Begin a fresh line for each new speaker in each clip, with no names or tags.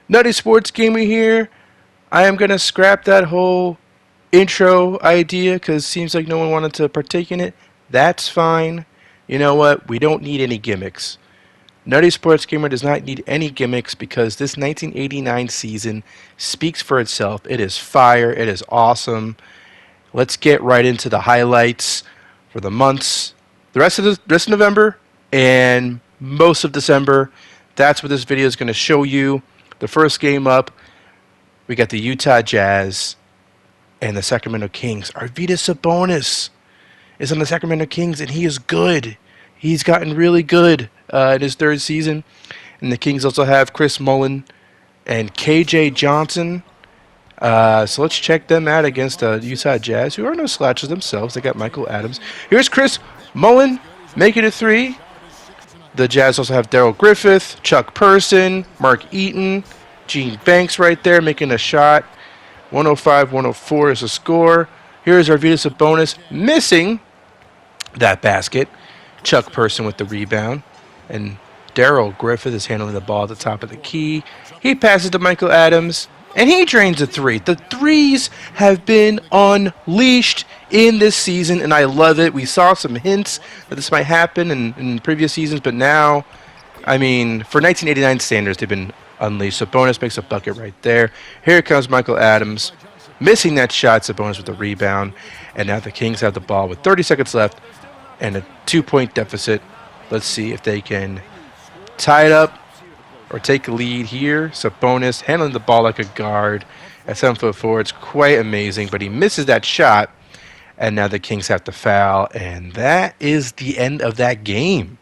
Nutty Sports Gamer here. I am going to scrap that whole intro idea because it seems like no one wanted to partake in it. That's fine. You know what? We don't need any gimmicks. Nutty Sports Gamer does not need any gimmicks because this 1989 season speaks for itself. It is fire. It is awesome. Let's get right into the highlights for the months, the rest of November, and most of December. That's what this video is going to show you. The first game up, we got the Utah Jazz and the Sacramento Kings. Arvydas Sabonis is on the Sacramento Kings, and he is good. He's gotten really good in his third season. And the Kings also have Chris Mullin and KJ Johnson. So let's check them out against the Utah Jazz, who are no slouches themselves. They got Michael Adams. Here's Chris Mullin making a three. The Jazz also have Daryl Griffith, Chuck Person, Mark Eaton, Gene Banks right there making a shot. 105-104 is the score. Here's Arvydas Sabonis missing that basket. Chuck Person with the rebound. And Daryl Griffith is handling the ball at the top of the key. He passes to Michael Adams, and he drains a three. The threes have been unleashed in this season, and I love it. We saw some hints that this might happen in previous seasons, but now, I mean, for 1989 standards, they've been unleashed. Sabonis makes a bucket right there. Here comes Michael Adams, missing that shot. Sabonis with the rebound, and now the Kings have the ball with 30 seconds left and a 2-point deficit. Let's see if they can tie it up or take a lead here. Sabonis handling the ball like a guard at 7'4". It's quite amazing, but he misses that shot. And now the Kings have to foul, and that is the end of that game.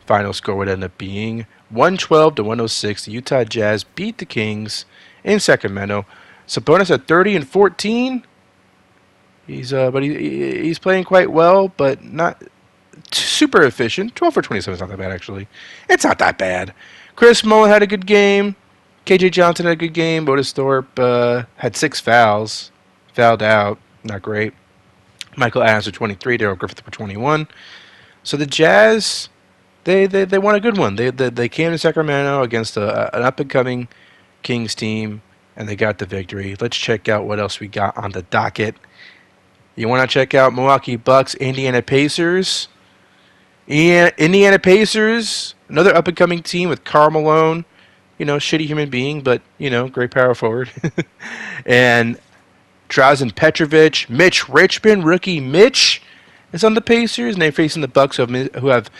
Final score would end up being 112-106. The Utah Jazz beat the Kings in Sacramento. Sabonis at 30 and 14. He's playing quite well, but not super efficient. 12 for 27 is not that bad, actually. It's not that bad. Chris Mullin had a good game. KJ Johnson had a good game. Otis Thorpe had 6 fouls. Fouled out. Not great. Michael Adams for 23, Daryl Griffith for 21. So the Jazz, they won a good one. They came to Sacramento against an up-and-coming Kings team, and they got the victory. Let's check out what else we got on the docket. You want to check out Milwaukee Bucks, Indiana Pacers. Indiana Pacers, another up-and-coming team with Karl Malone. You know, shitty human being, but, you know, great power forward. And Drazen Petrovic, Mitch Richmond, rookie Mitch is on the Pacers, and they're facing the Bucks who have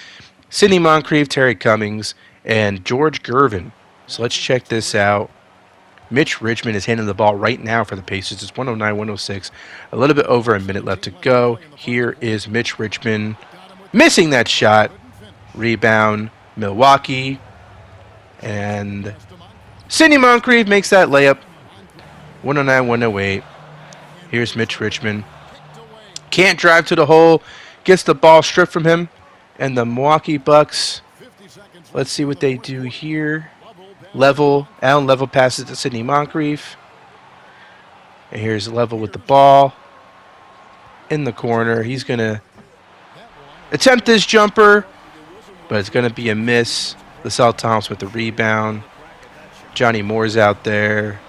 Sidney Moncrief, Terry Cummings, and George Gervin. So let's check this out. Mitch Richmond is handling the ball right now for the Pacers. It's 109-106. A little bit over a minute left to go. Here is Mitch Richmond missing that shot. Rebound, Milwaukee. And Sidney Moncrief makes that layup. 109-108. Here's Mitch Richmond. Can't drive to the hole. Gets the ball stripped from him. And the Milwaukee Bucks, let's see what they do here. Allen Level passes to Sidney Moncrief. And here's Level with the ball. In the corner. He's going to attempt this jumper, but it's going to be a miss. LaSalle Thompson with the rebound. Johnny Moore's out there.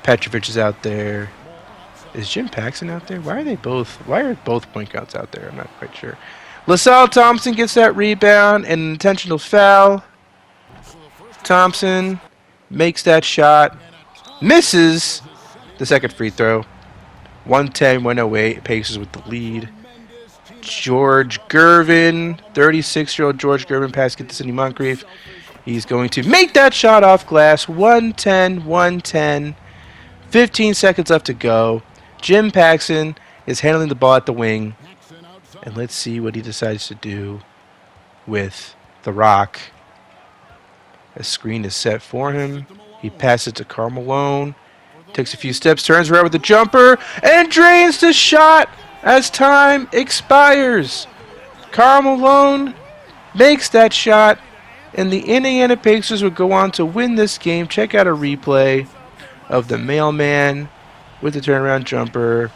Petrovic is out there. Is Jim Paxson out there? Why are both point guards out there? I'm not quite sure. LaSalle Thompson gets that rebound and an intentional foul. Thompson makes that shot. Misses the second free throw. 110-108. Pacers with the lead. George Gervin, 36-year-old George Gervin, pass it to Sidney Moncrief. He's going to make that shot off glass. 110-110. 15 seconds left to go. Jim Paxson is handling the ball at the wing. And let's see what he decides to do with the rock. A screen is set for him. He passes it to Karl Malone. Takes a few steps, turns around with the jumper, and drains the shot as time expires. Karl Malone makes that shot, and the Indiana Pacers would go on to win this game. Check out a replay of the mailman with the turnaround jumper.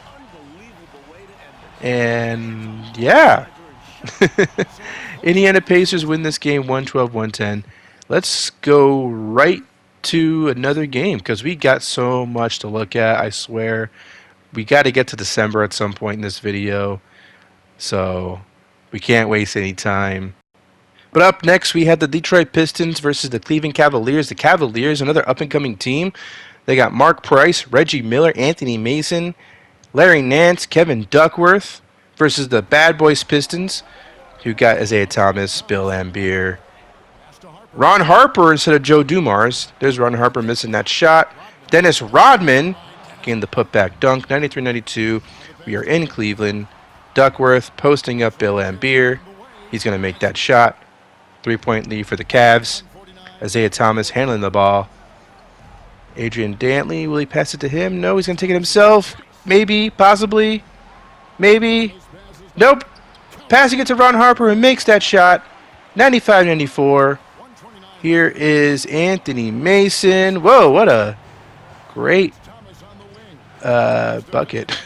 And yeah, Indiana Pacers win this game 112-110. Let's go right to another game because we got so much to look at. I swear, we got to get to December at some point in this video, so we can't waste any time. But up next, we had the Detroit Pistons versus the Cleveland Cavaliers. The Cavaliers, another up-and-coming team. They got Mark Price, Reggie Miller, Anthony Mason, Larry Nance, Kevin Duckworth versus the Bad Boys Pistons, who got Isaiah Thomas, Bill Laimbeer, Ron Harper instead of Joe Dumars. There's Ron Harper missing that shot. Dennis Rodman getting the putback dunk, 93-92. We are in Cleveland. Duckworth posting up Bill Laimbeer. He's going to make that shot. 3-point lead for the Cavs. Isaiah Thomas handling the ball. Adrian Dantley, will he pass it to him? No, he's going to take it himself. Maybe, possibly, maybe. Nope. Passing it to Ron Harper, who makes that shot. 95-94. Here is Anthony Mason. Whoa, what a great bucket.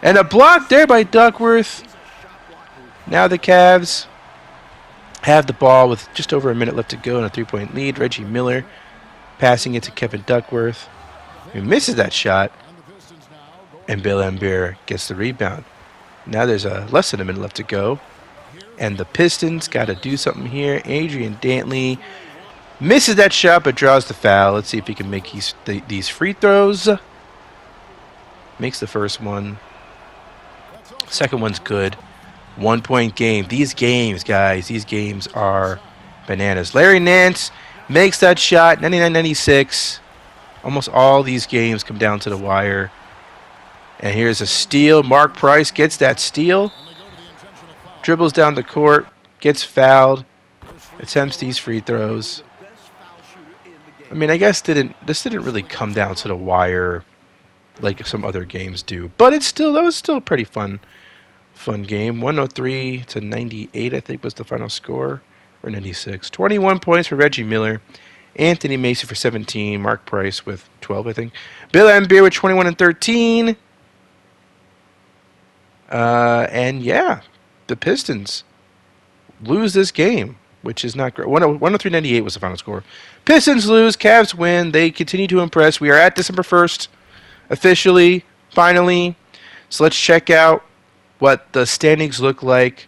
And a block there by Duckworth. Now the Cavs have the ball with just over a minute left to go and a 3-point lead. Reggie Miller passing it to Kevin Duckworth, who misses that shot. And Bill Laimbeer gets the rebound. Now there's less than a minute left to go. And the Pistons got to do something here. Adrian Dantley misses that shot but draws the foul. Let's see if he can make these free throws. Makes the first one. Second one's good. 1-point game. These games, guys, these games are bananas. Larry Nance makes that shot, 99-96. Almost all these games come down to the wire. And here's a steal. Mark Price gets that steal. Dribbles down the court, gets fouled, attempts these free throws. I mean, I guess this didn't really come down to the wire like some other games do. But that was still a pretty fun game. 103-98, I think, was the final score. Or 96. 21 points for Reggie Miller. Anthony Mason for 17. Mark Price with 12, I think. Bill Laimbeer with 21 and 13. And yeah, the Pistons lose this game, which is not great. 103-98 was the final score. Pistons lose. Cavs win. They continue to impress. We are at December 1st, officially, finally. So let's check out what the standings look like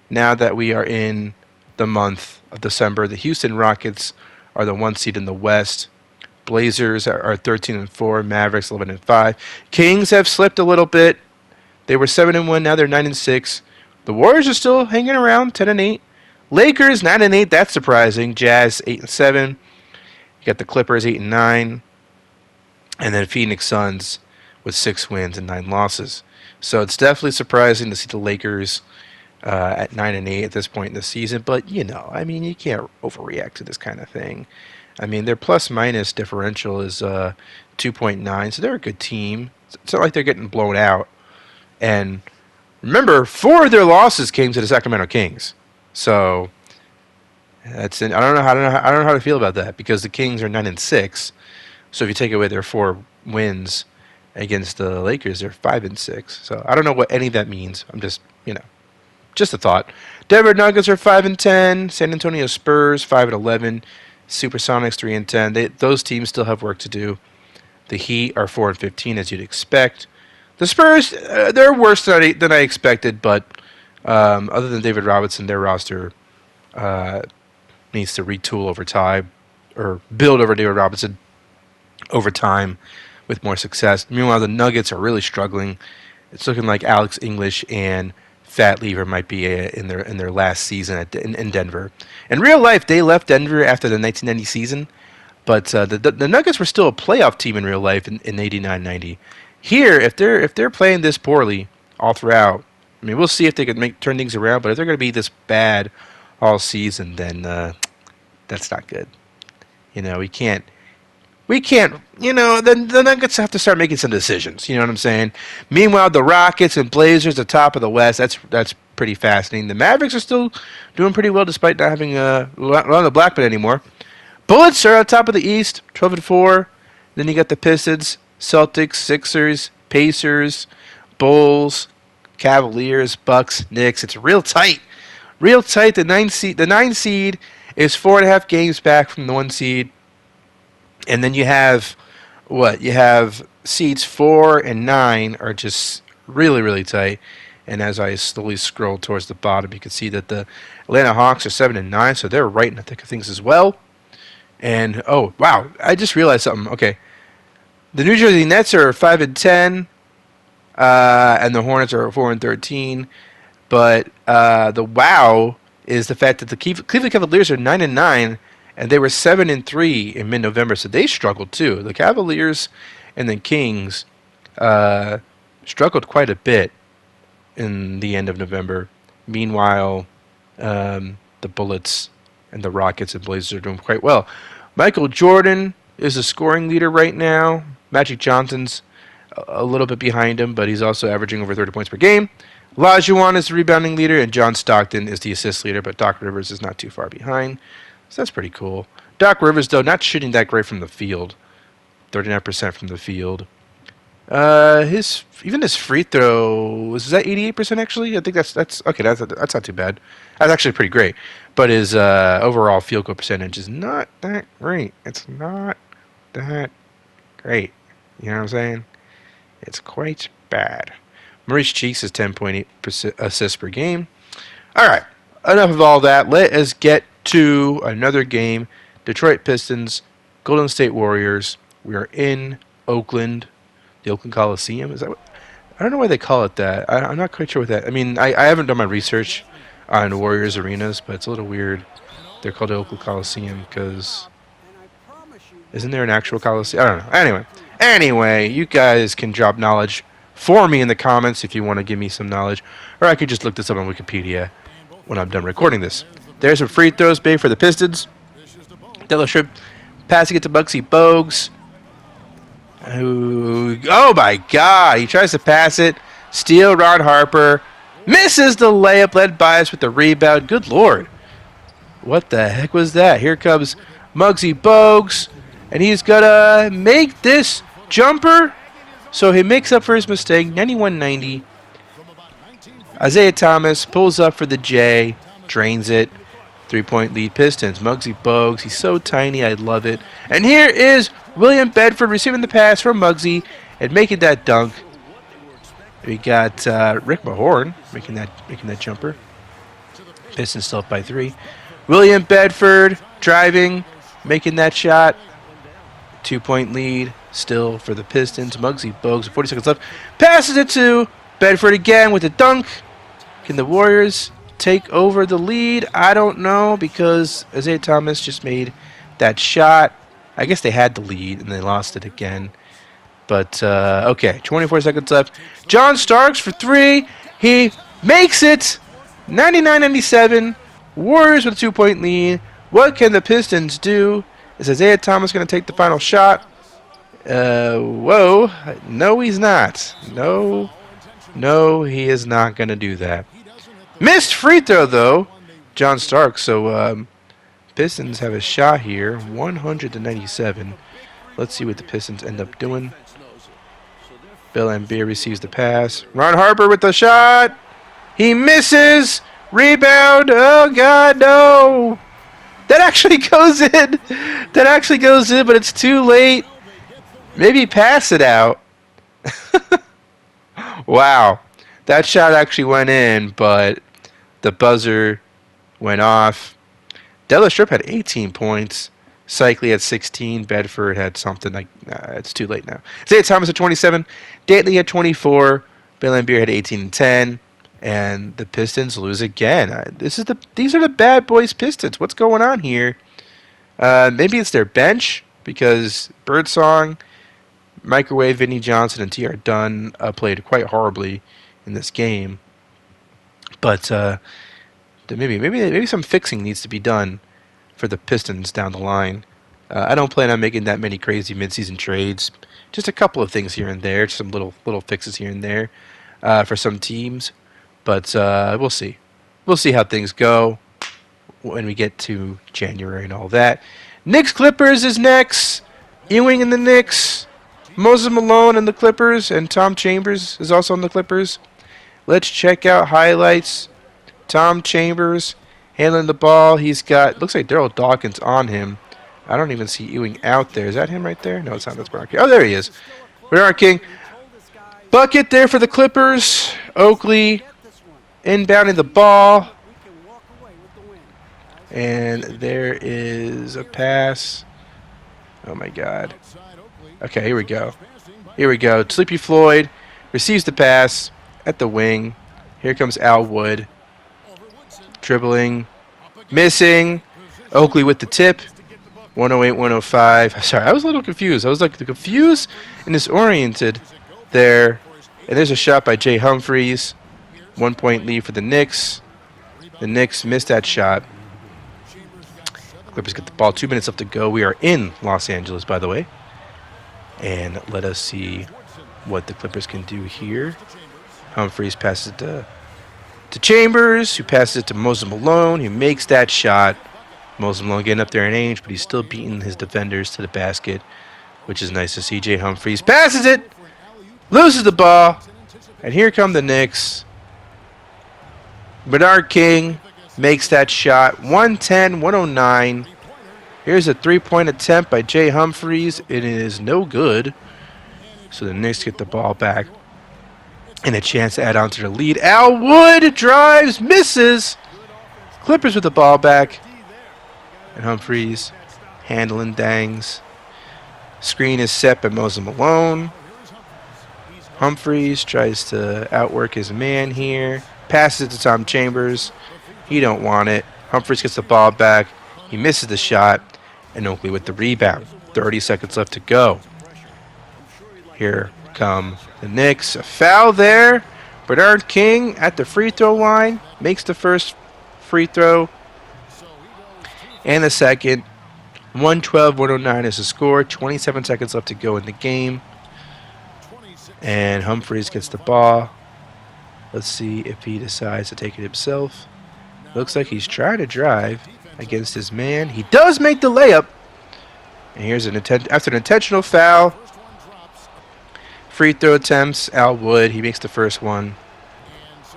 now that we are in the month of December. The Houston Rockets are the 1 seed in the West. Blazers are 13-4. Mavericks 11-5. Kings have slipped a little bit. They were 7-1. Now they're 9-6. The Warriors are still hanging around, 10-8. Lakers 9-8. That's surprising. Jazz 8-7. You got the Clippers 8-9, and then Phoenix Suns with 6 wins and 9 losses. So it's definitely surprising to see the Lakers at 9-8 at this point in the season. But I mean, you can't overreact to this kind of thing. I mean, their plus-minus differential is 2.9, so they're a good team. It's not like they're getting blown out. And remember, 4 of their losses came to the Sacramento Kings. So I don't know how to feel about that, because the Kings are 9-6. So if you take away their 4 wins against the Lakers, they're 5-6. So I don't know what any of that means. I'm just just a thought. Denver Nuggets are 5-10. San Antonio Spurs 5-11. Supersonics 3-10. Those teams still have work to do. The Heat are 4-15, as you'd expect. The Spurs, they're worse than I expected, but other than David Robinson, their roster needs to retool over time, or build over David Robinson over time with more success. Meanwhile, the Nuggets are really struggling. It's looking like Alex English and Fat Lever might be in their last season in Denver. In real life, they left Denver after the 1990 season, but the Nuggets were still a playoff team in real life in 89-90. Here, if they're playing this poorly all throughout, I mean, we'll see if they can turn things around. But if they're going to be this bad all season, then that's not good. We can't. The Nuggets have to start making some decisions. You know what I'm saying? Meanwhile, the Rockets and Blazers, the top of the West, that's pretty fascinating. The Mavericks are still doing pretty well despite not having Rolando Blackman anymore. Bullets are on top of the East, 12-4. Then you got the Pistons, Celtics, Sixers, Pacers, Bulls, Cavaliers, Bucks, Knicks. It's real tight. Real tight. The 9 seed is 4.5 games back from the 1 seed. And then you have what? You have seeds 4 and 9 are just really, really tight. And as I slowly scroll towards the bottom, you can see that the Atlanta Hawks are 7 and 9, so they're right in the thick of things as well. And oh wow, I just realized something. Okay, the New Jersey Nets are 5 and 10, and the Hornets are 4 and 13. But the wow is the fact that the Cleveland Cavaliers are 9 and 9, and they were 7 and 3 in mid-November, so they struggled too. The Cavaliers and the Kings struggled quite a bit in the end of November. Meanwhile, the Bullets and the Rockets and Blazers are doing quite well. Michael Jordan is the scoring leader right now. Magic Johnson's a little bit behind him, but he's also averaging over 30 points per game. Olajuwon is the rebounding leader, and John Stockton is the assist leader, but Doc Rivers is not too far behind. So that's pretty cool. Doc Rivers, though, not shooting that great from the field. 39% from the field. His free throw is that 88% actually? I think that's okay. That's not too bad. That's actually pretty great. But his overall field goal percentage is not that great. It's not that great. You know what I'm saying? It's quite bad. Maurice Cheeks is 10.8 assists per game. All right, enough of all that. Let us get to another game. Detroit Pistons, Golden State Warriors. We are in Oakland, the Oakland Coliseum. Is that what? I don't know why they call it that. I'm not quite sure what that. I mean, I haven't done my research on Warriors arenas, but it's a little weird. They're called the Oakland Coliseum because isn't there an actual Coliseum? I don't know. Anyway, you guys can drop knowledge for me in the comments if you want to give me some knowledge, or I could just look this up on Wikipedia when I'm done recording this. There's some free throws made for the Pistons. Dellastrip passing it to Muggsy Bogues. Oh my God! He tries to pass it. Steal, Ron Harper. Misses the layup, led Bias with the rebound. Good Lord. What the heck was that? Here comes Muggsy Bogues. And he's going to make this jumper. So he makes up for his mistake. 91-90. Isaiah Thomas pulls up for the J. Drains it. 3-point lead Pistons. Muggsy Bogues. He's so tiny. I love it. And here is William Bedford receiving the pass from Muggsy and making that dunk. We got Rick Mahorn making that jumper. Pistons still up by 3. William Bedford driving, making that shot. 2-point lead still for the Pistons. Muggsy Bogues, 40 seconds left. Passes it to Bedford again with a dunk. Can the Warriors take over the lead? I don't know because Isaiah Thomas just made that shot. I guess they had the lead and they lost it again. But, okay, 24 seconds left. John Starks for 3. He makes it. 99-97. Warriors with a 2-point lead. What can the Pistons do? Is Isaiah Thomas going to take the final shot? Whoa. No, he's not. No, he is not going to do that. Missed free throw, though. John Starks. So, Pistons have a shot here. 100-97. Let's see what the Pistons end up doing. Bill Embiid receives the pass. Ron Harper with the shot. He misses. Rebound. Oh, God, no. That actually goes in. But it's too late. Maybe pass it out. Wow. That shot actually went in, but the buzzer went off. Dellastrip had 18 points. Cycli had 16. Bedford had something like, it's too late now. Isaiah Thomas had 27. Dately had 24. Bill Embiid had 18 and 10. And the Pistons lose again. These are the bad boys Pistons. What's going on here? Maybe it's their bench because Birdsong, Microwave, Vinny Johnson, and T.R. Dunn played quite horribly in this game. But maybe some fixing needs to be done for the Pistons down the line. I don't plan on making that many crazy midseason trades. Just a couple of things here and there, just some little fixes here and there for some teams. But we'll see. We'll see how things go when we get to January and all that. Knicks Clippers is next. Ewing and the Knicks. Moses Malone and the Clippers, and Tom Chambers is also on the Clippers. Let's check out highlights. Tom Chambers handling the ball. He's got, looks like Daryl Dawkins on him. I don't even see Ewing out there. Is that him right there? No, it's not. That's Bernard King. Oh, there he is. Bernard King. Bucket there for the Clippers. Oakley inbounding the ball. And there is a pass. Oh, my God. Okay, here we go. Here we go. Sleepy Floyd receives the pass at the wing. Here comes Al Wood. Dribbling. Missing. Oakley with the tip. 108, 105. Sorry, I was a little confused. I was like confused and disoriented there. And there's a shot by Jay Humphries. 1 point lead for the Knicks. The Knicks missed that shot. Clippers get the ball. 2 minutes left to go. We are in Los Angeles, by the way. And let us see what the Clippers can do here. Humphries passes it to Chambers, who passes it to Moses Malone, who makes that shot. Moses Malone getting up there in age, but he's still beating his defenders to the basket, which is nice to see. Jay Humphries passes it, loses the ball, and here come the Knicks. Bernard King makes that shot. 110-109. Here's a three-point attempt by Jay Humphries. It is no good. So the Knicks get the ball back and a chance to add on to the lead. Al Wood drives, misses. Clippers with the ball back. And Humphries handling dangs. Screen is set by Moses Malone. Humphries tries to outwork his man here. Passes it to Tom Chambers. He don't want it. Humphries gets the ball back. He misses the shot. And Oakley with the rebound. 30 seconds left to go. Here come the Knicks. A foul there. Bernard King at the free throw line. Makes the first free throw. And the second. 112-109 is the score. 27 seconds left to go in the game. And Humphries gets the ball. Let's see if he decides to take it himself. Looks like he's trying to drive against his man. He does make the layup. And here's after an intentional foul. Free throw attempts. Al Wood. He makes the first one.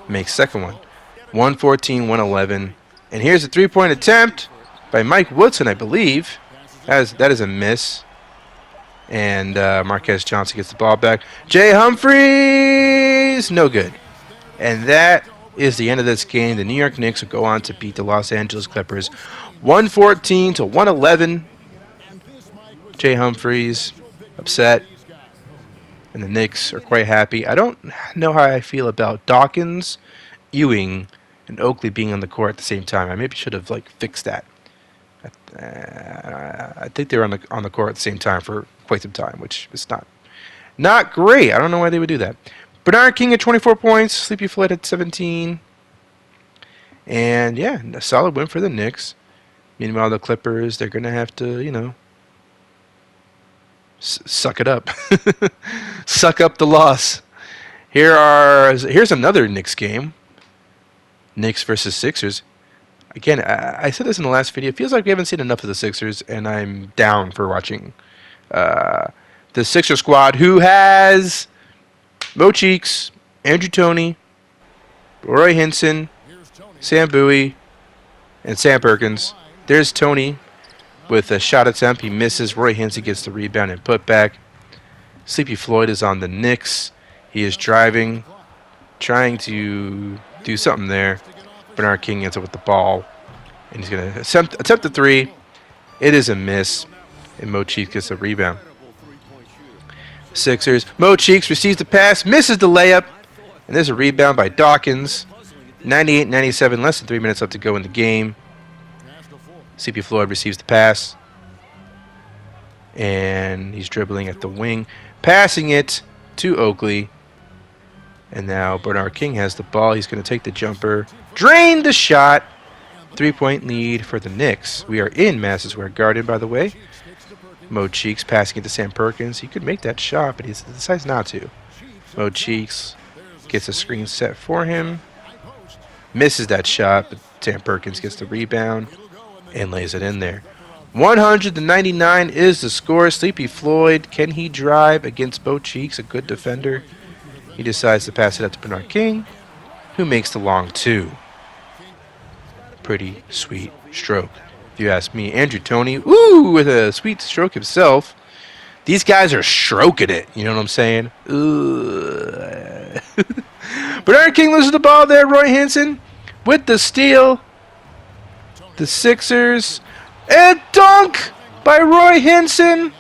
Makes second one. 114-111. And here's a three-point attempt by Mike Woodson, I believe. That is a miss. And Marquez Johnson gets the ball back. Jay Humphries! No good. And that is the end of this game. The New York Knicks will go on to beat the Los Angeles Clippers 114-111. Jay Humphries upset. And the Knicks are quite happy. I don't know how I feel about Dawkins, Ewing, and Oakley being on the court at the same time. I maybe should have fixed that. I think they were on the court at the same time for quite some time, which is not great. I don't know why they would do that. Bernard King at 24 points. Sleepy Floyd at 17. And, yeah, a solid win for the Knicks. Meanwhile, the Clippers, they're going to have to, suck it up. Suck up the loss. Here's another Knicks game. Knicks versus Sixers. Again, I said this in the last video. It feels like we haven't seen enough of the Sixers, and I'm down for watching the Sixer squad, who has Mo Cheeks, Andrew Toney, Roy Hinson, Sam Bowie, and Sam Perkins. There's Toney with a shot attempt. He misses. Roy Hinson gets the rebound and put back. Sleepy Floyd is on the Knicks. He is driving, trying to do something there. Bernard King ends up with the ball, and he's going to attempt the three. It is a miss, and Mo Cheeks gets the rebound. Sixers. Mo Cheeks receives the pass, misses the layup, and there's a rebound by Dawkins. 98-97, less than 3 minutes left to go in the game. CP Floyd receives the pass, and he's dribbling at the wing, passing it to Oakley. And now Bernard King has the ball. He's going to take the jumper, drain the shot. 3-point lead for the Knicks. We are in Madison Square Garden, by the way. Mo Cheeks passing it to Sam Perkins. He could make that shot, but he decides not to. Mo Cheeks gets a screen set for him. Misses that shot, but Sam Perkins gets the rebound and lays it in there. 100-99 is the score. Sleepy Floyd, can he drive against Mo Cheeks, a good defender? He decides to pass it out to Bernard King, who makes the long two. Pretty sweet stroke. if you ask me. Andrew Toney, ooh, with a sweet stroke himself. These guys are stroking it. You know what I'm saying? Bernard King loses the ball there. Roy Hinson with the steal. The Sixers. And dunk by Roy Hinson.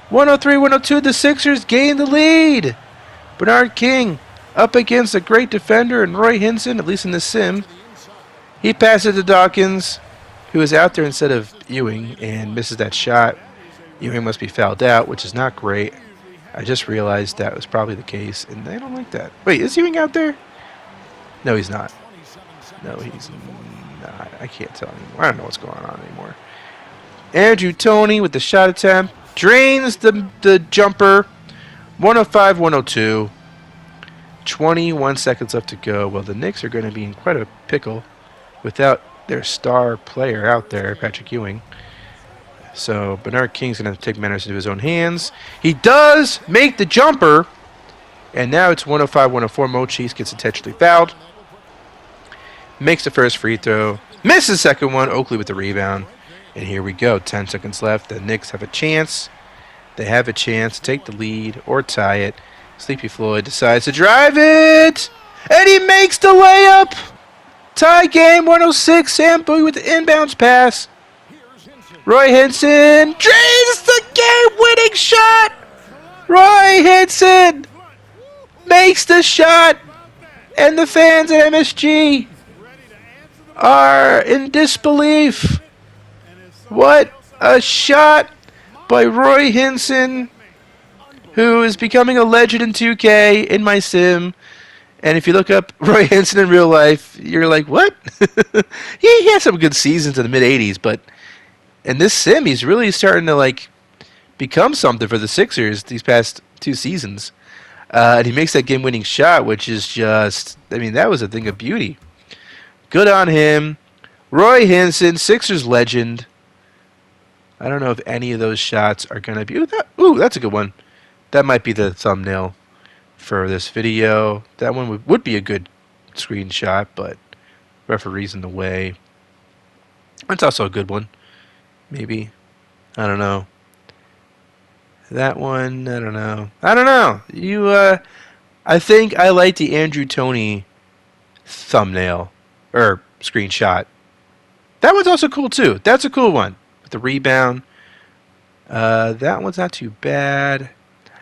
103-102. The Sixers gain the lead. Bernard King up against a great defender and Roy Hinson, at least in the sim. He passes to Dawkins, who is out there instead of Ewing, and misses that shot. Ewing must be fouled out, which is not great. I just realized that was probably the case, and I don't like that. Wait, is Ewing out there? No, he's not. No, he's not. I can't tell anymore. I don't know what's going on anymore. Andrew Toney with the shot attempt. Drains the jumper. 105-102. 21 seconds left to go. Well, the Knicks are going to be in quite a pickle without their star player out there, Patrick Ewing. So Bernard King's going to take matters into his own hands. He does make the jumper. And now it's 105-104. Mo Cheese gets intentionally fouled. Makes the first free throw. Misses the second one. Oakley with the rebound. And here we go. 10 seconds left. The Knicks have a chance. They have a chance to take the lead or tie it. Sleepy Floyd decides to drive it. And he makes the layup. Tie game 106. Sam Bowie with the inbounds pass. Roy Hinson drains the game-winning shot. Roy Hinson makes the shot. And the fans at MSG are in disbelief. What a shot by Roy Hinson, who is becoming a legend in 2K in my sim. And if you look up Roy Hinson in real life, you're like, what? He had some good seasons in the mid-'80s, but in this sim, he's really starting to become something for the Sixers these past 2 seasons. And he makes that game-winning shot, which is just, that was a thing of beauty. Good on him. Roy Hinson, Sixers legend. I don't know if any of those shots are going to be... Ooh, that's a good one. That might be the thumbnail for this video. That one would be a good screenshot, but referee's in the way. That's also a good one. Maybe. I don't know. That one, I don't know. I don't know. I think I like the Andrew Toney thumbnail or screenshot. That one's also cool too. That's a cool one with the rebound. That one's not too bad.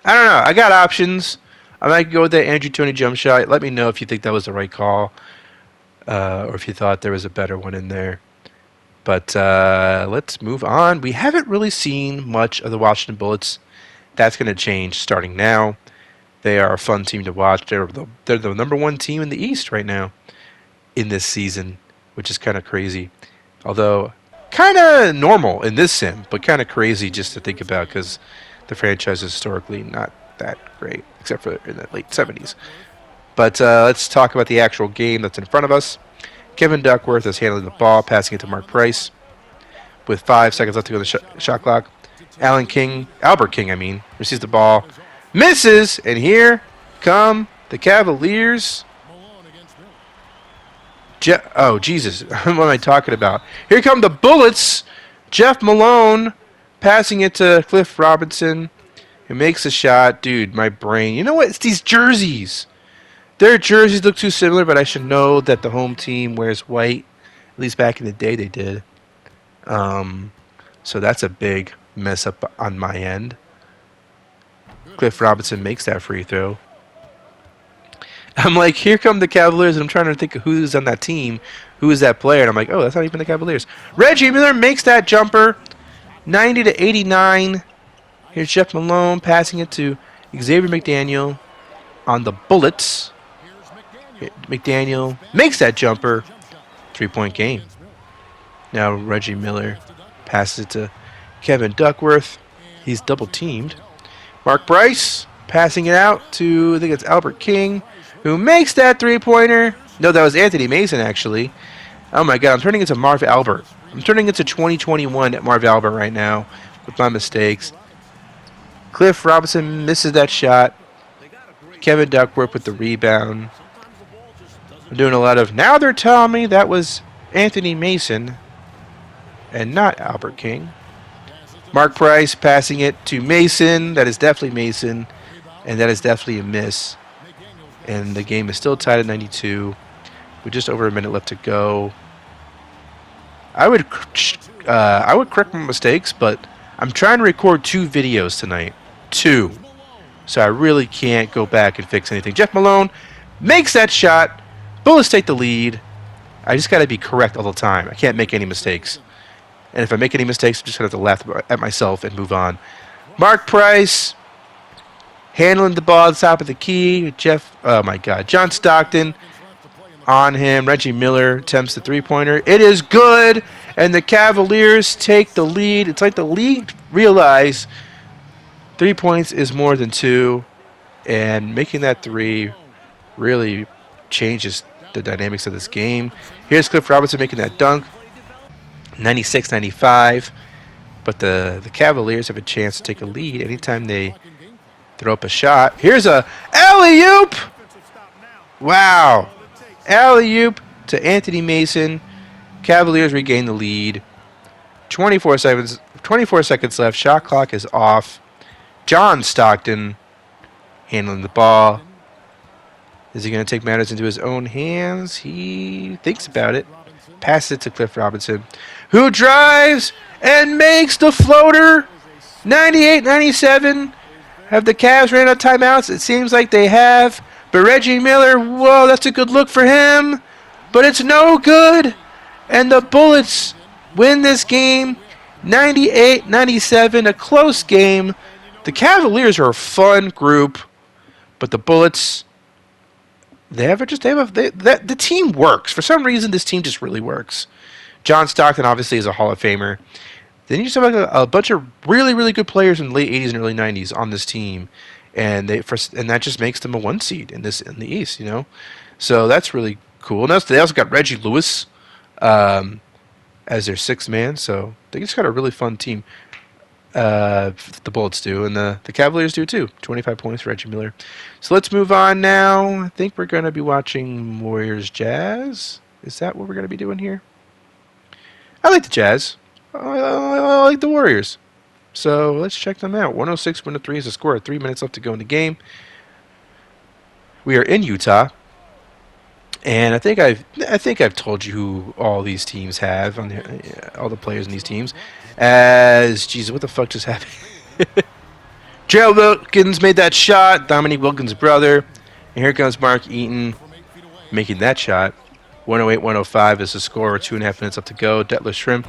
I don't know. I got options. I might go with that Andrew Toney jump shot. Let me know if you think that was the right call, or if you thought there was a better one in there. But let's move on. We haven't really seen much of the Washington Bullets. That's going to change starting now. They are a fun team to watch. They're the #1 team in the East right now in this season, which is kind of crazy. Although, kind of normal in this sim, but kind of crazy just to think about because the franchise is historically not that great, except for in the late 70s. But let's talk about the actual game that's in front of us. Kevin Duckworth is handling the ball, passing it to Mark Price with 5 seconds left to go to the shot clock. Albert King, receives the ball, misses, and here come the Cavaliers. Oh, Jesus. What am I talking about? Here come the Bullets. Jeff Malone passing it to Cliff Robinson, who makes a shot. Dude, my brain. You know what? It's these jerseys. Their jerseys look too similar, but I should know that the home team wears white. At least back in the day they did. So that's a big mess up on my end. Cliff Robinson makes that free throw. I'm like, here come the Cavaliers, and I'm trying to think of who's on that team, who is that player, and I'm like, oh, that's not even the Cavaliers. Reggie Miller makes that jumper, 90-89. Here's Jeff Malone passing it to Xavier McDaniel on the Bullets. McDaniel makes that jumper, 3-point game. Now Reggie Miller passes it to Kevin Duckworth. He's double teamed. Mark Price passing it out to, I think it's Albert King, who makes that 3-pointer. No, that was Anthony Mason, actually. Oh, my God. I'm turning into Marv Albert. I'm turning into 2021 at Marv Albert right now with my mistakes. Cliff Robinson misses that shot. Kevin Duckworth with the rebound. I'm doing a lot of, now they're telling me that was Anthony Mason. and not Albert King. Mark Price passing it to Mason. That is definitely Mason, and that is definitely a miss. And the game is still tied at 92 with just over a minute left to go. I would correct my mistakes, but I'm trying to record 2 videos tonight. 2. So I really can't go back and fix anything. Jeff Malone makes that shot. Bullets take the lead. I just got to be correct all the time. I can't make any mistakes. And if I make any mistakes, I'm just going to have to laugh at myself and move on. Mark Price handling the ball at the top of the key. John Stockton on him. Reggie Miller attempts the three-pointer. It is good, and the Cavaliers take the lead. It's like the league realize 3 points is more than 2, and making that 3 really changes the dynamics of this game. Here's Cliff Robinson making that dunk. 96-95, but the Cavaliers have a chance to take a lead anytime they throw up a shot. Here's a alley-oop! Wow. Alley-oop to Anthony Mason. Cavaliers regain the lead. 24 seconds left. Shot clock is off. John Stockton handling the ball. Is he going to take matters into his own hands? He thinks about it. Passes it to Cliff Robinson, who drives and makes the floater. 98-97. Have the Cavs ran out of timeouts? It seems like they have. But Reggie Miller, whoa, that's a good look for him. But it's no good. And the Bullets win this game 98-97, a close game. The Cavaliers are a fun group, but the Bullets, the team works. For some reason, this team just really works. John Stockton obviously is a Hall of Famer. Then you just have a bunch of really, really good players in the late 80s and early 90s on this team, and that just makes them a 1 seed in the East, you know. So that's really cool. And they also got Reggie Lewis as their 6th man, so they just got a really fun team. The Bullets do, and the Cavaliers do too. 25 points for Reggie Miller. So let's move on now. I think we're going to be watching Warriors Jazz. Is that what we're going to be doing here? I like the Jazz. I like the Warriors. So let's check them out. 106-103 is the score. 3 minutes left to go in the game. We are in Utah, and I think I've told you who all these teams have on all the players in these teams. Jesus, what the fuck just happened? Gerald Wilkins made that shot. Dominique Wilkins' brother. And here comes Mark Eaton making that shot. 108-105 is the score. 2.5 minutes left to go. Detlef Shrimp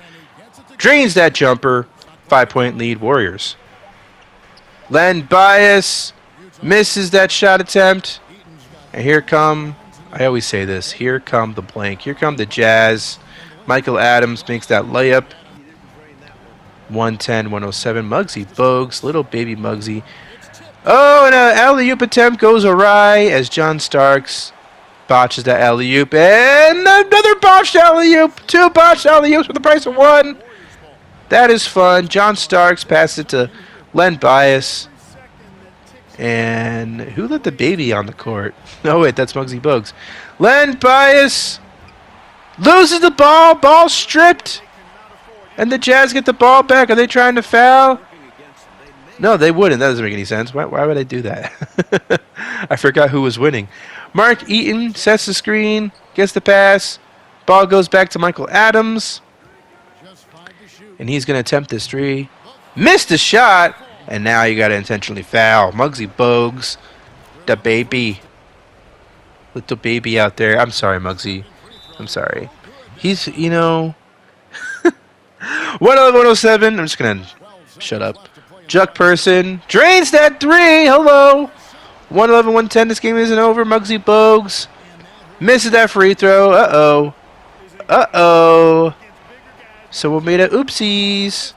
drains that jumper. 5-point lead, Warriors. Len Bias misses that shot attempt. And here come, I always say this, here come the blank. Here come the Jazz. Michael Adams makes that layup. 110-107. Muggsy Bogues, little baby Muggsy. Oh, and an alley-oop attempt goes awry as John Starks botches that alley-oop. And another botched alley-oop. 2 botched alley-oops for the price of 1. That is fun. John Starks passes it to Len Bias. And who let the baby on the court? No, wait, that's Muggsy Bogues. Len Bias loses the ball. Ball stripped. And the Jazz get the ball back. Are they trying to foul? No, they wouldn't. That doesn't make any sense. Why would I do that? I forgot who was winning. Mark Eaton sets the screen, gets the pass. Ball goes back to Michael Adams. And he's going to attempt this 3. Missed the shot. And now you got to intentionally foul. Muggsy Bogues, the baby. Little baby out there. I'm sorry, Muggsy. I'm sorry. He's, 111-107. I'm just going to shut up. Juck Person drains that 3. Hello. 111-110. This game isn't over. Muggsy Bogues misses that free throw. Uh-oh. Uh-oh. Someone made an oopsies.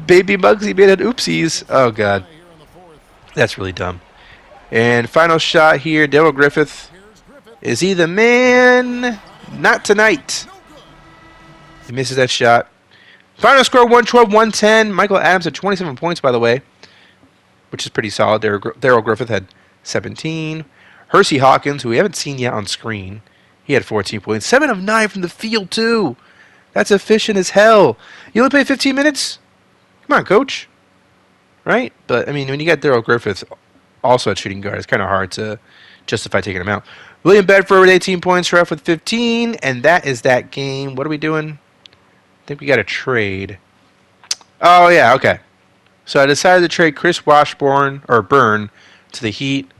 Baby Muggsy made an oopsies. Oh, God. That's really dumb. And final shot here. Daryl Griffith. Is he the man? Not tonight. He misses that shot. Final score 112-110. Michael Adams had 27 points, by the way, which is pretty solid. Daryl Griffith had 17. Hersey Hawkins, who we haven't seen yet on screen, he had 14 points. 7 of 9 from the field, too. That's efficient as hell. You only play 15 minutes? Come on, coach. Right? But, I mean, when you got Daryl Griffith also at shooting guard, it's kind of hard to justify taking him out. William Bedford with 18 points, Ref with 15, and that is that game. What are we doing? I think we got a trade. Oh, yeah, okay. So I decided to trade Chris Washburn to the Heat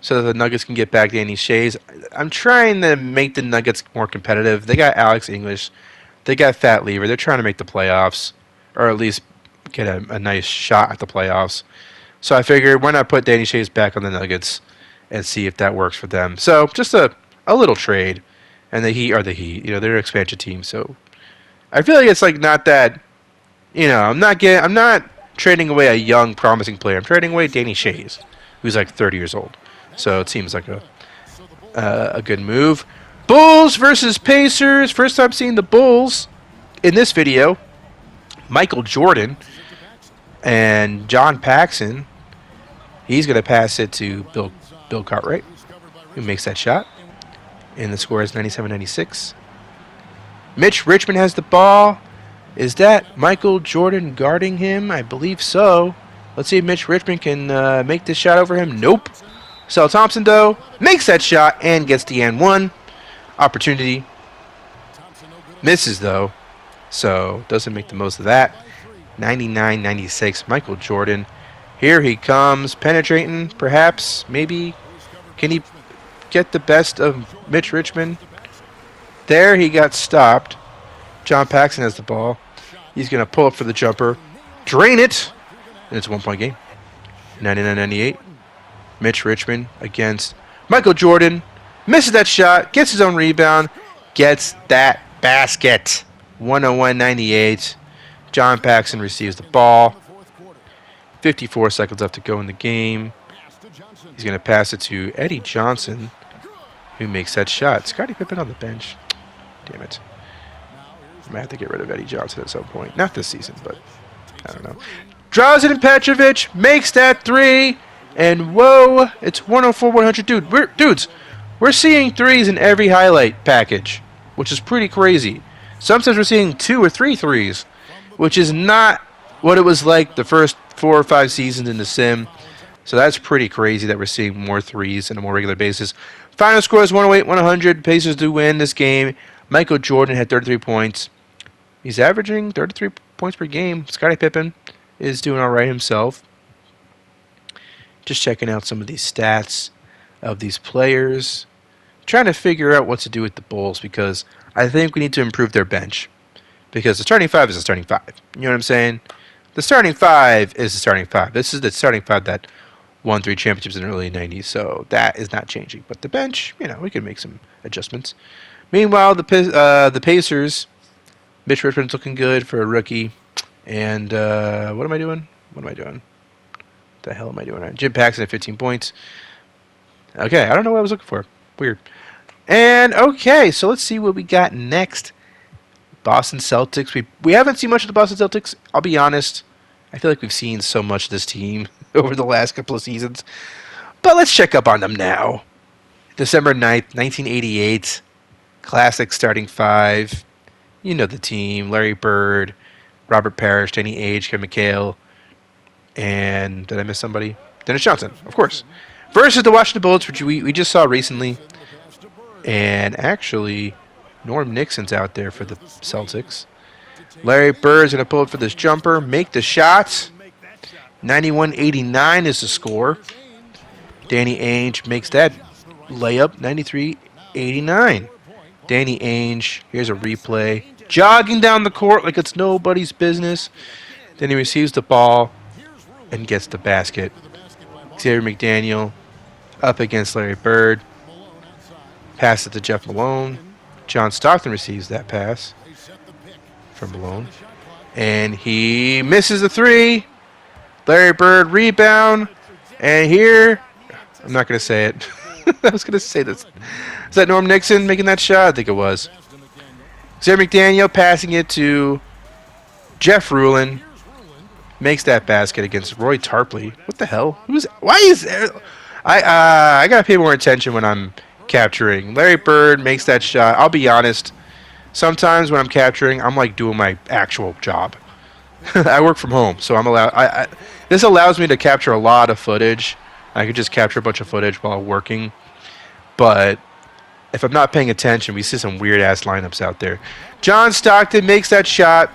so that the Nuggets can get back Danny Shays. I'm trying to make the Nuggets more competitive. They got Alex English. They got Fat Lever. They're trying to make the playoffs, or at least get a nice shot at the playoffs. So I figured, why not put Danny Shays back on the Nuggets and see if that works for them. So just a little trade. And the Heat are the Heat. You know, they're an expansion team. So I feel like it's like not that, you know, I'm not trading away a young, promising player. I'm trading away Danny Shays, who's like 30 years old. So it seems like a good move. Bulls versus Pacers. First time seeing the Bulls in this video. Michael Jordan and John Paxson. He's going to pass it to Bill Cartwright, who makes that shot. And the score is 97-96. Mitch Richmond has the ball. Is that Michael Jordan guarding him? I believe so. Let's see if Mitch Richmond can make this shot over him. Nope. Sel Thompson, though, makes that shot and gets the and one opportunity. Misses, though, so doesn't make the most of that. 99-96, Michael Jordan. Here he comes, penetrating, perhaps, maybe. Can he get the best of Mitch Richmond? There he got stopped. John Paxson has the ball. He's going to pull up for the jumper. Drain it! And it's a one-point game. 99-98. Mitch Richmond against Michael Jordan. Misses that shot. Gets his own rebound. Gets that basket. 101-98. John Paxson receives the ball. 54 seconds left to go in the game. He's going to pass it to Eddie Johnson, who makes that shot. Scottie Pippen on the bench. Damn it. I might have to get rid of Eddie Johnson at some point. Not this season, but I don't know. Drazen Petrovic makes that three. And whoa, it's 104-100. Dudes, we're seeing threes in every highlight package, which is pretty crazy. Sometimes we're seeing 2 or 3 threes, which is not what it was like the first 4 or 5 seasons in the sim. So that's pretty crazy that we're seeing more threes on a more regular basis. Final score is 108-100. Pacers do win this game. Michael Jordan had 33 points. He's averaging 33 points per game. Scottie Pippen is doing all right himself. Just checking out some of these stats of these players. Trying to figure out what to do with the Bulls because I think we need to improve their bench. Because the starting 5 is the starting 5. You know what I'm saying? The starting 5 is the starting 5. This is the starting 5 that won 3 championships in the early 90s, so that is not changing. But the bench, you know, we can make some adjustments. Meanwhile, the Pacers, Mitch Richmond's looking good for a rookie. And what am I doing? The hell am I doing? Jim Paxson at 15 points. Okay, I don't know what I was looking for. Weird. And okay, so let's see what we got next. Boston Celtics. We haven't seen much of the Boston Celtics. I'll be honest. I feel like we've seen so much of this team over the last couple of seasons. But let's check up on them now. December 9th, 1988. Classic starting 5. You know the team. Larry Bird, Robert Parrish, Danny Ainge, Kevin McHale, and did I miss somebody? Dennis Johnson, of course. Versus the Washington Bullets, which we just saw recently. And actually, Norm Nixon's out there for the Celtics. Larry Bird's going to pull up for this jumper, make the shot. 91-89 is the score. Danny Ainge makes that layup, 93-89. Danny Ainge, here's a replay. Jogging down the court like it's nobody's business. Then he receives the ball and gets the basket. Xavier McDaniel up against Larry Bird. Pass it to Jeff Malone. John Stockton receives that pass from Malone. And he misses the 3. Larry Bird rebound. And here, I'm not going to say it. I was going to say this. Is that Norm Nixon making that shot? I think it was. Xavier McDaniel passing it to Jeff Rulin. Makes that basket against Roy Tarpley. What the hell? Why is there? I gotta pay more attention when I'm capturing. Larry Bird makes that shot. I'll be honest. sometimes when I'm capturing, I'm like doing my actual job. I work from home, so I'm allowed. This allows me to capture a lot of footage. I could just capture a bunch of footage while working, but if I'm not paying attention, we see some weird ass lineups out there. John Stockton makes that shot.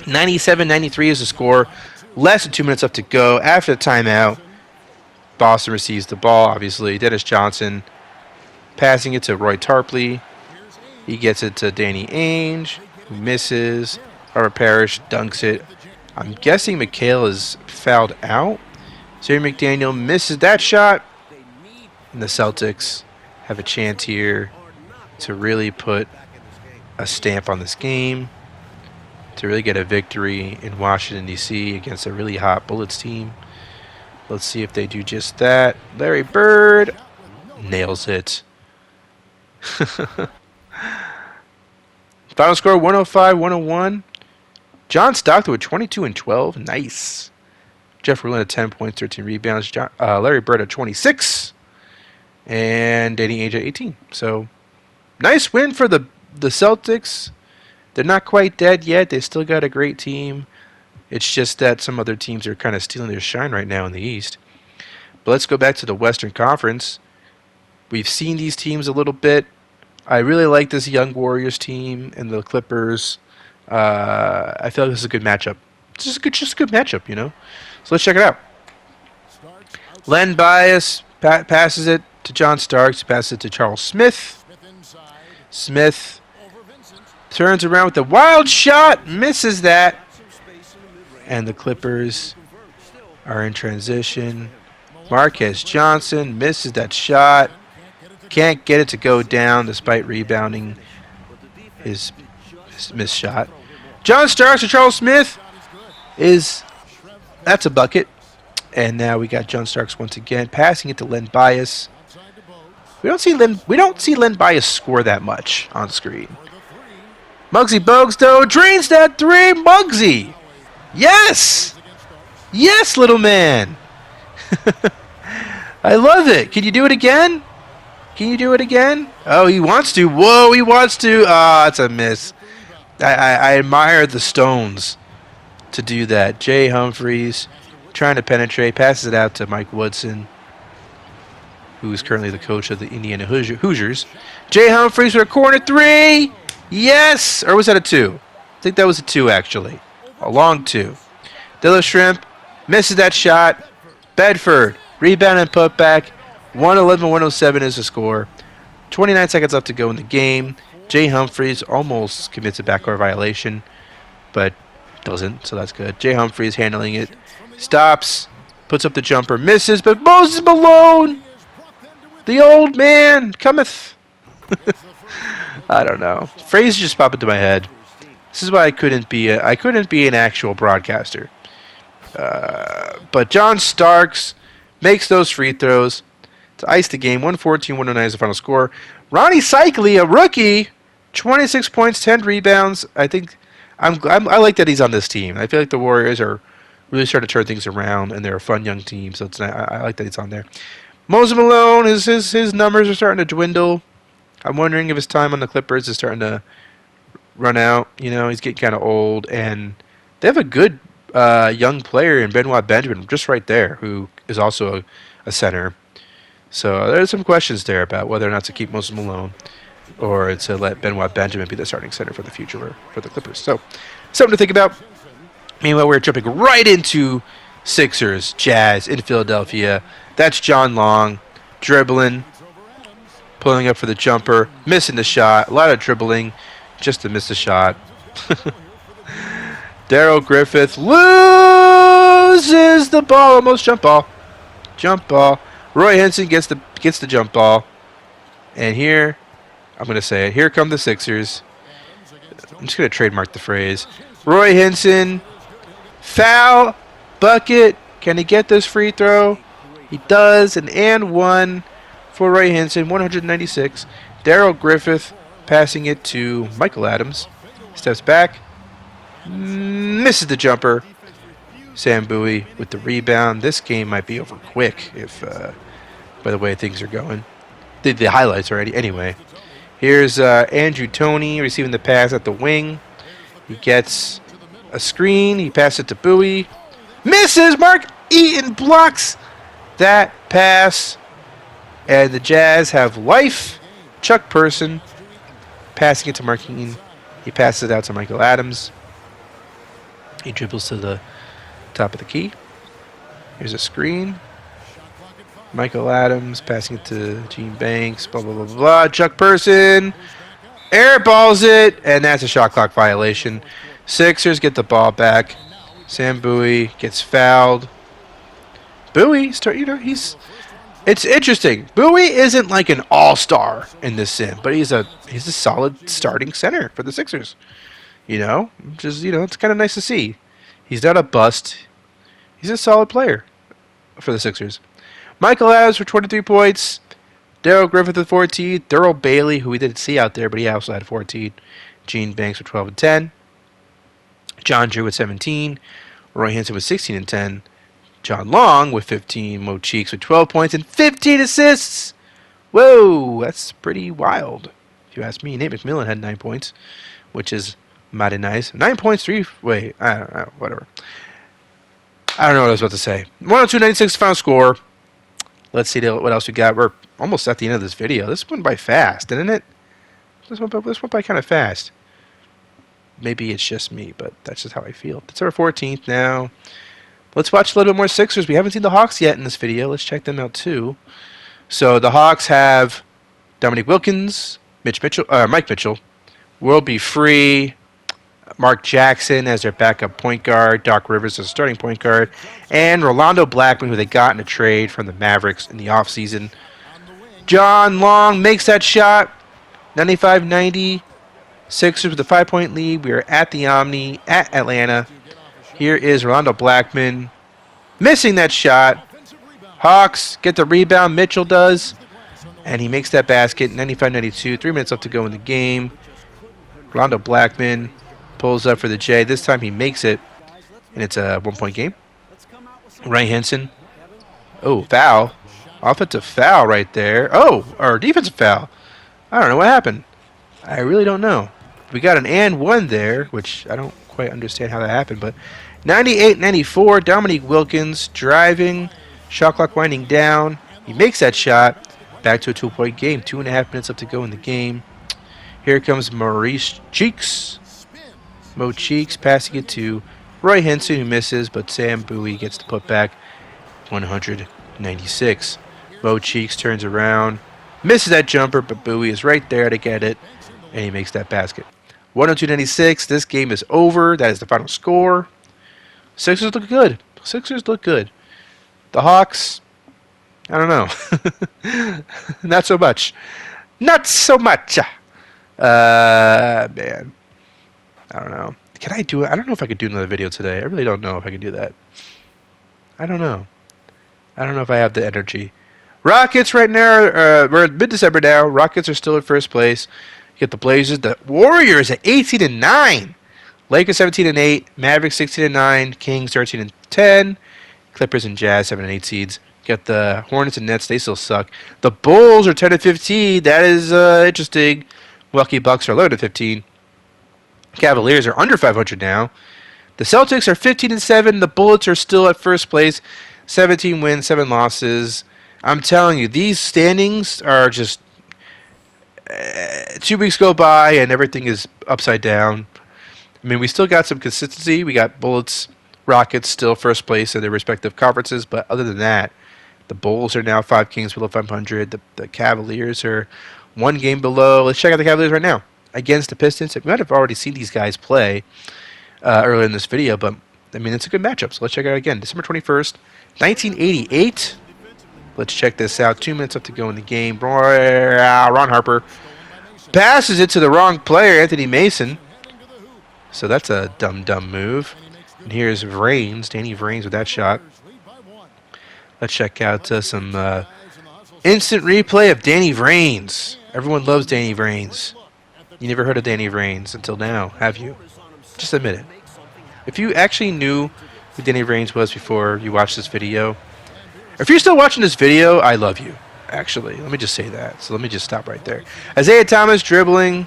97-93 is the score. Less than 2 minutes left to go. After the timeout, Boston receives the ball. Obviously, Dennis Johnson passing it to Roy Tarpley. He gets it to Danny Ainge, who misses. Robert Parrish dunks it. I'm guessing McHale is fouled out. Jerry McDaniel misses that shot. And the Celtics have a chance here to really put a stamp on this game, to really get a victory in Washington, D.C. against a really hot Bullets team. Let's see if they do just that. Larry Bird nails it. Final score 105-101. John Stockton with 22 and 12. Nice. Jeff Rulin at 10 points, 13 rebounds. Larry Bird at 26. And Danny Ainge at 18. So, nice win for the Celtics. They're not quite dead yet. They still got a great team. It's just that some other teams are kind of stealing their shine right now in the East. But let's go back to the Western Conference. We've seen these teams a little bit. I really like this young Warriors team and the Clippers. I feel like this is a good matchup. It's just a good matchup, you know. So let's check it out. Len Bias passes it to John Starks. Passes it to Charles Smith. Smith turns around with a wild shot. Misses that. And the Clippers are in transition. Marquez Johnson misses that shot. Can't get it to go down despite rebounding his missed shot. John Starks to Charles Smith that's a bucket. And now we got John Starks once again passing it to Len Bias. We don't see Len Bias score that much on screen. Muggsy Bogues though drains that three. Muggsy. Yes. Yes, little man. I love it. Can you do it again? Can you do it again? Oh, he wants to. Whoa, he wants to. Ah, it's a miss. I admire the Stones to do that. Jay Humphries trying to penetrate, passes it out to Mike Woodson, who is currently the coach of the Indiana Hoosiers. Jay Humphries for a corner three. Yes! Or was that a two? I think that was a two, actually. A long two. Dilla Shrimp misses that shot. Bedford, rebound and putback. 111-107 is the score. 29 seconds left to go in the game. Jay Humphries almost commits a backcourt violation, but doesn't, so that's good. Jay Humphries handling it. Stops, puts up the jumper, misses, but Moses Malone, the old man, cometh. I don't know. Phrases just pop into my head. This is why I couldn't be an actual broadcaster. But John Starks makes those free throws to ice the game. 114-109 is the final score. Ronnie Cycli, a rookie, 26 points, 10 rebounds. I think I like that he's on this team. I feel like the Warriors are really starting to turn things around, and they're a fun young team. So I like that he's on there. Moses Malone, his numbers are starting to dwindle. I'm wondering if his time on the Clippers is starting to run out. You know, he's getting kind of old, and they have a good young player in Benoit Benjamin just right there, who is also a center. So there's some questions there about whether or not to keep Moses Malone or to let Benoit Benjamin be the starting center for the future for the Clippers. So something to think about. Meanwhile, we're jumping right into Sixers, Jazz in Philadelphia. That's John Long dribbling, pulling up for the jumper, missing the shot. A lot of dribbling just to miss the shot. Darrell Griffith loses the ball. Almost jump ball. Jump ball. Roy Hinson gets the jump ball. And here, I'm going to say it. Here come the Sixers. I'm just going to trademark the phrase. Roy Hinson, foul, bucket. Can he get this free throw? He does. An and one for Roy Hinson, 196. Darrell Griffith passing it to Michael Adams. Steps back. Misses the jumper. Sam Bowie with the rebound. This game might be over quick if, by the way things are going. The highlights already. Anyway, Here's Andrew Toney receiving the pass at the wing. He gets a screen. He passes it to Bowie. Misses. Mark Eaton blocks that pass. And the Jazz have life. Chuck Person passing it to Mark Eaton. He passes it out to Michael Adams. He dribbles to the top of the key. Here's a screen. Michael Adams passing it to Gene Banks. Blah, blah, blah, blah, blah. Chuck Person airballs it. And that's a shot clock violation. Sixers get the ball back. Sam Bowie gets fouled. Bowie, it's interesting. Bowie isn't like an all-star in this sim, but he's a solid starting center for the Sixers. It's kind of nice to see. He's not a bust. He's a solid player for the Sixers. Michael Adams for 23 points. Daryl Griffith with 14. Daryl Bailey, who we didn't see out there, but he also had 14. Gene Banks with 12 and 10. John Drew with 17. Roy Hansen with 16 and 10. John Long with 15. Mo Cheeks with 12 points and 15 assists. Whoa, that's pretty wild, if you ask me. Nate McMillan had 9 points, which is mighty nice. 9 points, 3. Wait, I don't know, whatever. I don't know what I was about to say. 102-96 final score. Let's see what else we got. We're almost at the end of this video. This went by fast, didn't it? This went by kind of fast. Maybe it's just me, but that's just how I feel. It's our 14th now. Let's watch a little bit more Sixers. We haven't seen the Hawks yet in this video. Let's check them out too. So the Hawks have Dominique Wilkins, Mike Mitchell, World Be Free, Mark Jackson as their backup point guard, Doc Rivers as starting point guard, and Rolando Blackman, who they got in a trade from the Mavericks in the offseason. John Long makes that shot, 95-90. Sixers with a 5-point lead. We are at the Omni at Atlanta. Here is Rolando Blackman missing that shot. Hawks get the rebound. Mitchell does. And he makes that basket. 95-92. 3 minutes left to go in the game. Rolando Blackman pulls up for the J. This time he makes it. And it's a 1-point game. Ryan Henson. Oh, foul. Offensive foul right there. Oh, or defensive foul. I don't know what happened. I really don't know. We got an and one there, which I don't quite understand how that happened, but 98-94, Dominique Wilkins driving, shot clock winding down. He makes that shot. Back to a 2-point game. 2.5 minutes left to go in the game. Here comes Maurice Cheeks. Mo Cheeks passing it to Roy Henson, who misses, but Sam Bowie gets the putback. 196. Mo Cheeks turns around, misses that jumper, but Bowie is right there to get it, and he makes that basket. 102-96. This game is over. That is the final score. Sixers look good. The Hawks, I don't know. Not so much. Man. I don't know. Can I do it? I don't know if I could do another video today. I really don't know if I can do that. I don't know if I have the energy. Rockets right now, we're in mid-December now. Rockets are still in first place. You get the Blazers, the Warriors at 18-9. Lakers 17-8. Mavericks 16-9. Kings 13-10. Clippers and Jazz 7-8 seeds. Got the Hornets and Nets. They still suck. The Bulls are 10-15. That is interesting. Milwaukee Bucks are 11-15. Cavaliers are under 500 now. The Celtics are 15-7. The Bullets are still at first place. 17 wins, 7 losses. I'm telling you, these standings are just 2 weeks go by and everything is upside down. I mean, we still got some consistency. We got Bullets, Rockets still first place in their respective conferences, but other than that, the Bulls are now 5 games below 500. The Cavaliers are 1 game below. Let's check out the Cavaliers right now against the Pistons. We might have already seen these guys play earlier in this video, but I mean, it's a good matchup. So let's check it out again. December 21st, 1988. Let's check this out. 2 minutes left to go in the game. Ron Harper passes it to the wrong player, Anthony Mason. So that's a dumb move. And here's Vrains, Danny Vrains with that shot. Let's check out some instant replay of Danny Vrains. Everyone loves Danny Vrains. You never heard of Danny Vrains until now, have you? Just admit it. If you actually knew who Danny Vrains was before you watched this video, if you're still watching this video, I love you. Actually, let me just say that. So let me just stop right there. Isaiah Thomas dribbling,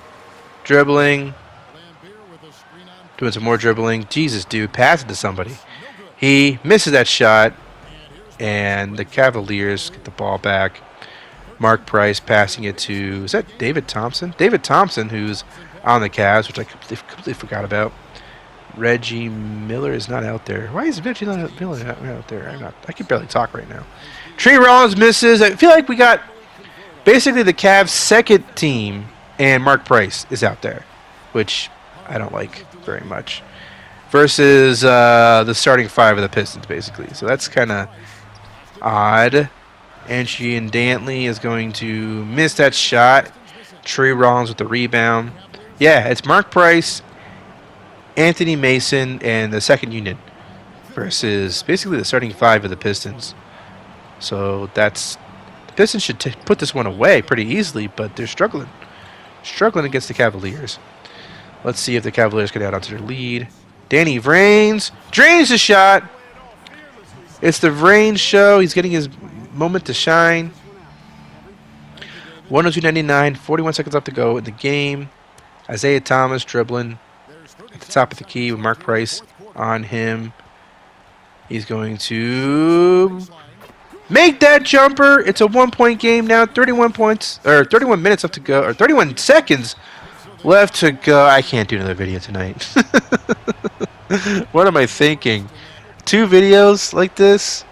doing some more dribbling. Jesus, dude, pass it to somebody. He misses that shot, and the Cavaliers get the ball back. Mark Price passing it to, is that David Thompson? David Thompson, who's on the Cavs, which I completely forgot about. Reggie Miller is not out there. Why is Reggie Miller not out there? I can barely talk right now. Tree Rollins misses. I feel like we got basically the Cavs' second team, and Mark Price is out there, which I don't like very much. Versus the starting five of the Pistons, basically. So that's kind of odd. And Dantley is going to miss that shot. Tree Rollins with the rebound. Yeah, it's Mark Price, Anthony Mason, and the second unit versus basically the starting five of the Pistons. So the Pistons should put this one away pretty easily, but they're struggling against the Cavaliers. Let's see if the Cavaliers get out onto their lead. Danny Vrains drains the shot. It's the Vrains show. He's getting his moment to shine. 102.99, 41 seconds left to go in the game. Isaiah Thomas dribbling at the top of the key with Mark Price on him. He's going to make that jumper. It's a 1-point game now. 31 minutes left to go, or 31 seconds left to go. I can't do another video tonight. What am I thinking? 2 videos like this?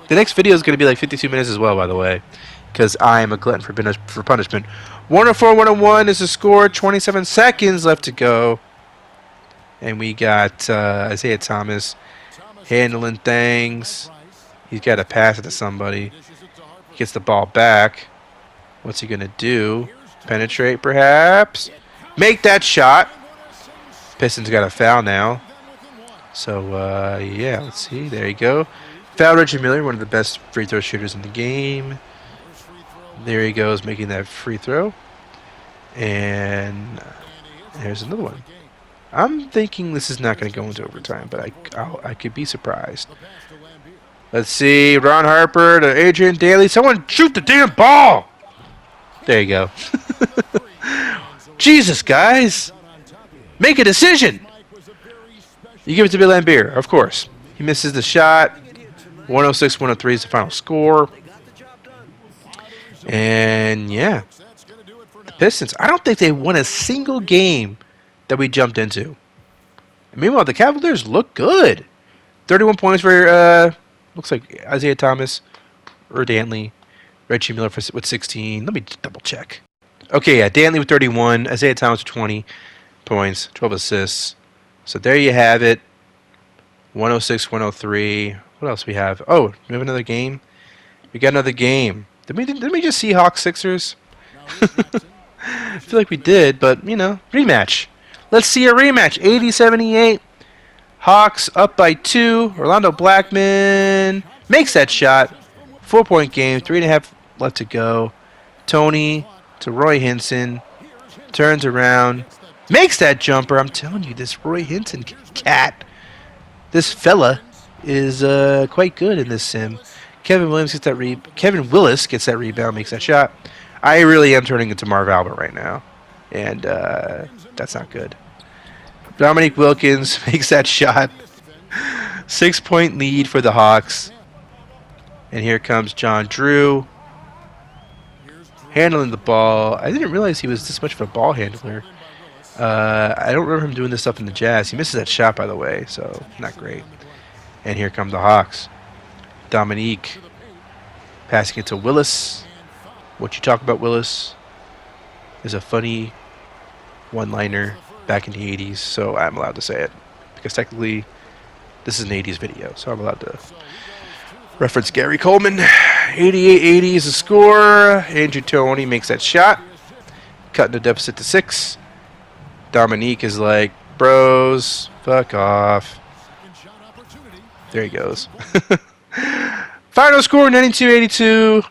The next video is going to be like 52 minutes as well, by the way, because I am a glutton for punishment. 104-101 is the score. 27 seconds left to go. And we got Isaiah Thomas handling things. He's got to pass it to somebody. He gets the ball back. What's he going to do? Penetrate, perhaps? Make that shot. Pistons got a foul now. So, yeah, let's see. There you go. Foul Reggie Miller, one of the best free throw shooters in the game. There he goes, making that free throw. And there's another one. I'm thinking this is not going to go into overtime, but I could be surprised. Let's see. Ron Harper to Adrian Daly. Someone shoot the damn ball! There you go. Jesus, guys. Make a decision. You give it to Bill Lambier, of course. He misses the shot. 106-103 is the final score. And, yeah. The Pistons, I don't think they won a single game that we jumped into. And meanwhile, the Cavaliers look good. 31 points for, looks like Isaiah Thomas or Dantley. Reggie Miller with 16. Let me double check. Okay, yeah, Dantley with 31. Isaiah Thomas with 20 points, 12 assists. So there you have it. 106-103. What else we have? Oh, we have another game. We got another game. Did we just see Hawks Sixers? I feel like we did, but, you know, rematch. Let's see a rematch. 80-78. Hawks up by 2. Orlando Blackman makes that shot. 4-point game. 3.5 left to go. Tony to Roy Hinson. Turns around. Makes that jumper. I'm telling you, this Roy Hinson cat, this fella, is quite good in this sim. Kevin Willis gets that rebound, makes that shot. I really am turning into Marv Albert right now, and that's not good. Dominique Wilkins makes that shot. 6-point lead for the Hawks. And here comes John Drew handling the ball. I didn't realize he was this much of a ball handler. I don't remember him doing this stuff in the Jazz. He misses that shot, by the way, so not great. And here come the Hawks. Dominique passing it to Willis. What you talk about, Willis, is a funny one-liner back in the 80s, so I'm allowed to say it. Because technically, this is an 80s video, so I'm allowed to reference Gary Coleman. 88-80 is the score. Andrew Toney makes that shot. Cutting the deficit to 6. Dominique is like, bros, fuck off. There he goes. Final score, 92-82.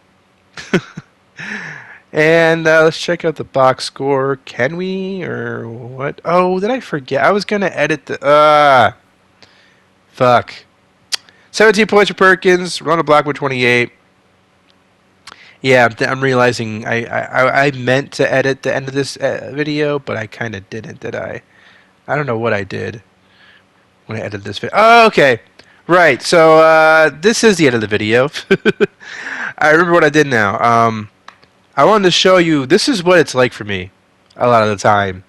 And let's check out the box score. Can we, or what? Oh, did I forget? I was going to edit the... fuck. 17 points for Perkins. Ronald Blackwood, 28. Yeah, I'm realizing I meant to edit the end of this video, but I kind of didn't, did I? I don't know what I did when I edited this video. Oh, okay. Right, so this is the end of the video. I remember what I did now. I wanted to show you, this is what it's like for me a lot of the time.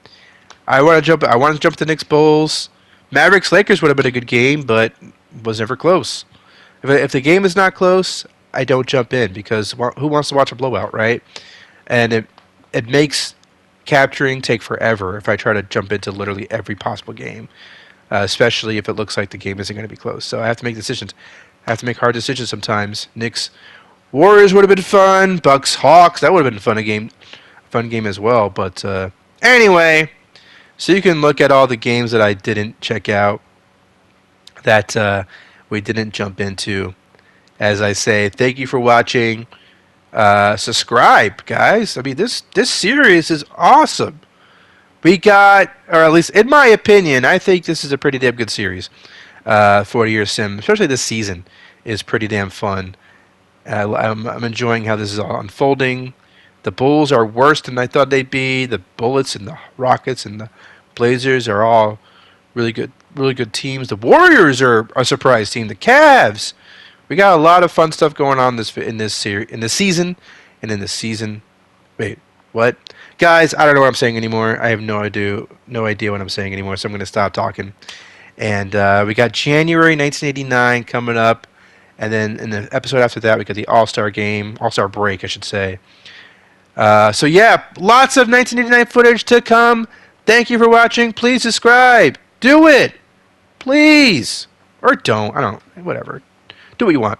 I wanted to jump to the Knicks Bulls. Mavericks Lakers would have been a good game, but was never close. If the game is not close, I don't jump in because who wants to watch a blowout, right? And it makes capturing take forever if I try to jump into literally every possible game, especially if it looks like the game isn't going to be close. So I have to make decisions. I have to make hard decisions sometimes. Knicks Warriors would have been fun. Bucks Hawks, that would have been fun game as well. But anyway, so you can look at all the games that I didn't check out, that we didn't jump into. As I say, thank you for watching. Subscribe, guys. I mean, this series is awesome. We got, or at least in my opinion, I think this is a pretty damn good series. 40-year sim, especially this season, is pretty damn fun. I'm enjoying how this is all unfolding. The Bulls are worse than I thought they'd be. The Bullets and the Rockets and the Blazers are all really good teams. The Warriors are a surprise team. The Cavs. We got a lot of fun stuff going on in this season, and in the season. Wait, what? Guys, I don't know what I'm saying anymore. I have no idea what I'm saying anymore. So I'm going to stop talking. And we got January 1989 coming up, and then in the episode after that, we got the All-Star break, I should say. So yeah, lots of 1989 footage to come. Thank you for watching. Please subscribe. Do it, please, or don't. I don't. Whatever. Do what you want.